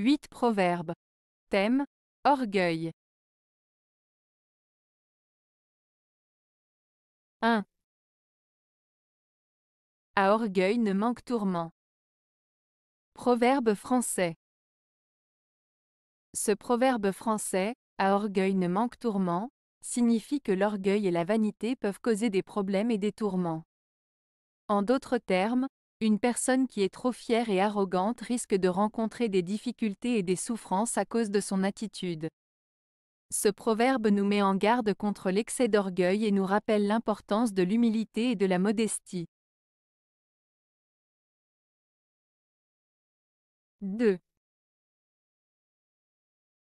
8 proverbes. Thème: orgueil. 1. À orgueil ne manque tourment. Proverbe français. Ce proverbe français, à orgueil ne manque tourment, signifie que l'orgueil et la vanité peuvent causer des problèmes et des tourments. En d'autres termes, une personne qui est trop fière et arrogante risque de rencontrer des difficultés et des souffrances à cause de son attitude. Ce proverbe nous met en garde contre l'excès d'orgueil et nous rappelle l'importance de l'humilité et de la modestie. 2.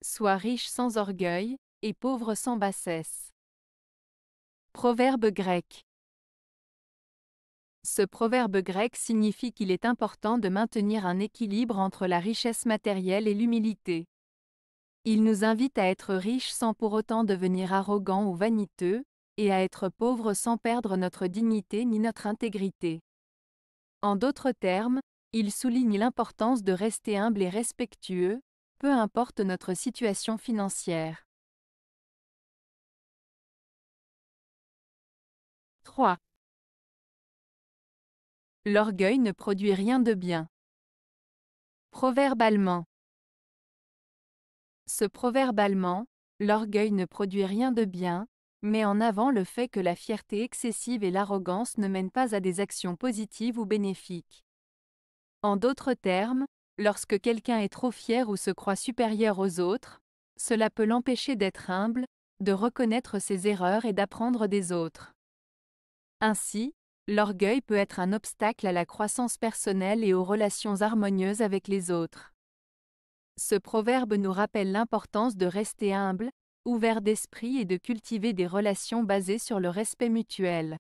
Sois riche sans orgueil, et pauvre sans bassesse. Proverbe grec. Ce proverbe grec signifie qu'il est important de maintenir un équilibre entre la richesse matérielle et l'humilité. Il nous invite à être riches sans pour autant devenir arrogants ou vaniteux, et à être pauvres sans perdre notre dignité ni notre intégrité. En d'autres termes, il souligne l'importance de rester humble et respectueux, peu importe notre situation financière. 3. L'orgueil ne produit rien de bien. Proverbe allemand. Ce proverbe allemand, l'orgueil ne produit rien de bien, met en avant le fait que la fierté excessive et l'arrogance ne mènent pas à des actions positives ou bénéfiques. En d'autres termes, lorsque quelqu'un est trop fier ou se croit supérieur aux autres, cela peut l'empêcher d'être humble, de reconnaître ses erreurs et d'apprendre des autres. Ainsi, l'orgueil peut être un obstacle à la croissance personnelle et aux relations harmonieuses avec les autres. Ce proverbe nous rappelle l'importance de rester humble, ouvert d'esprit et de cultiver des relations basées sur le respect mutuel.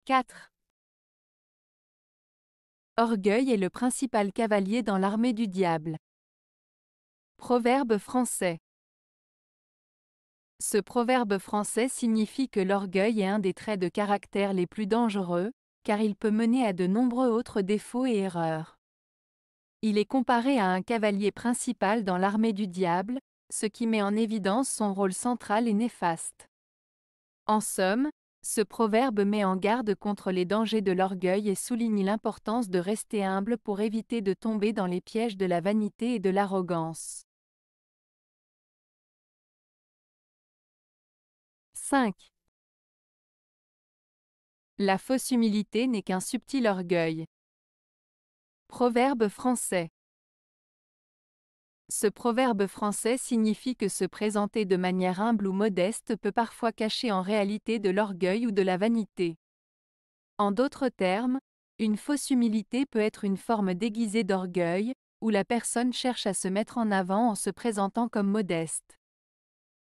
4. Orgueil est le principal cavalier dans l'armée du diable. Proverbe français. Ce proverbe français signifie que l'orgueil est un des traits de caractère les plus dangereux, car il peut mener à de nombreux autres défauts et erreurs. Il est comparé à un cavalier principal dans l'armée du diable, ce qui met en évidence son rôle central et néfaste. En somme, ce proverbe met en garde contre les dangers de l'orgueil et souligne l'importance de rester humble pour éviter de tomber dans les pièges de la vanité et de l'arrogance. 5. La fausse humilité n'est qu'un subtil orgueil. Proverbe français. Ce proverbe français signifie que se présenter de manière humble ou modeste peut parfois cacher en réalité de l'orgueil ou de la vanité. En d'autres termes, une fausse humilité peut être une forme déguisée d'orgueil, où la personne cherche à se mettre en avant en se présentant comme modeste.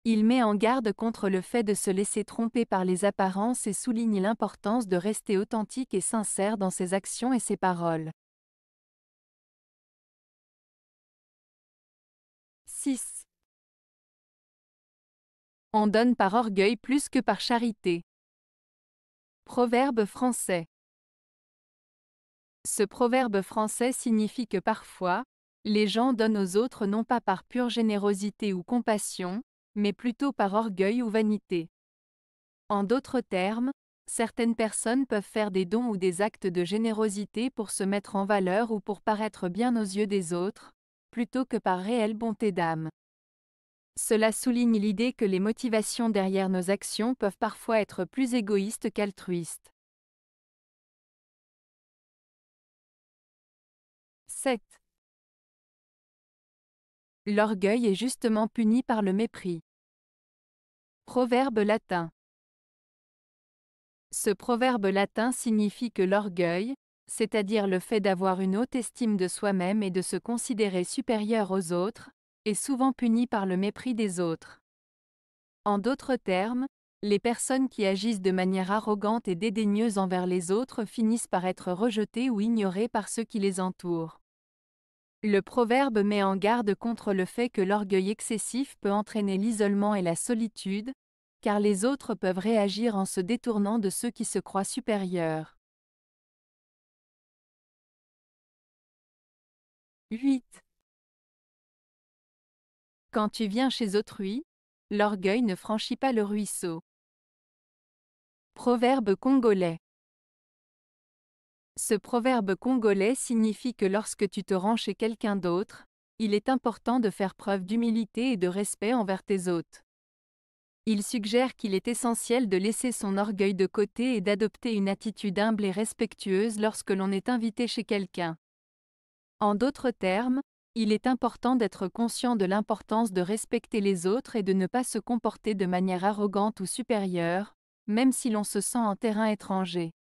Il met en garde contre le fait de se laisser tromper par les apparences et souligne l'importance de rester authentique et sincère dans ses actions et ses paroles. 6. On donne par orgueil plus que par charité. Proverbe français. Ce proverbe français signifie que parfois, les gens donnent aux autres non pas par pure générosité ou compassion, mais plutôt par orgueil ou vanité. En d'autres termes, certaines personnes peuvent faire des dons ou des actes de générosité pour se mettre en valeur ou pour paraître bien aux yeux des autres, plutôt que par réelle bonté d'âme. Cela souligne l'idée que les motivations derrière nos actions peuvent parfois être plus égoïstes qu'altruistes. 7. L'orgueil est justement puni par le mépris. Proverbe latin. Ce proverbe latin signifie que l'orgueil, c'est-à-dire le fait d'avoir une haute estime de soi-même et de se considérer supérieur aux autres, est souvent puni par le mépris des autres. En d'autres termes, les personnes qui agissent de manière arrogante et dédaigneuse envers les autres finissent par être rejetées ou ignorées par ceux qui les entourent. Le proverbe met en garde contre le fait que l'orgueil excessif peut entraîner l'isolement et la solitude, car les autres peuvent réagir en se détournant de ceux qui se croient supérieurs. 8. Quand tu viens chez autrui, l'orgueil ne franchit pas le ruisseau. Proverbe congolais. Ce proverbe congolais signifie que lorsque tu te rends chez quelqu'un d'autre, il est important de faire preuve d'humilité et de respect envers tes hôtes. Il suggère qu'il est essentiel de laisser son orgueil de côté et d'adopter une attitude humble et respectueuse lorsque l'on est invité chez quelqu'un. En d'autres termes, il est important d'être conscient de l'importance de respecter les autres et de ne pas se comporter de manière arrogante ou supérieure, même si l'on se sent en terrain étranger.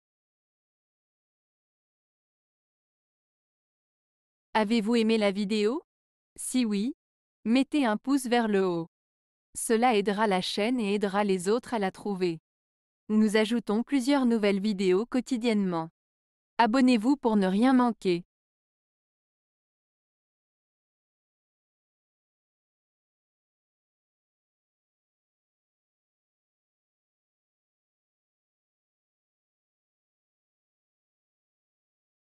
Avez-vous aimé la vidéo? Si oui, mettez un pouce vers le haut. Cela aidera la chaîne et aidera les autres à la trouver. Nous ajoutons plusieurs nouvelles vidéos quotidiennement. Abonnez-vous pour ne rien manquer.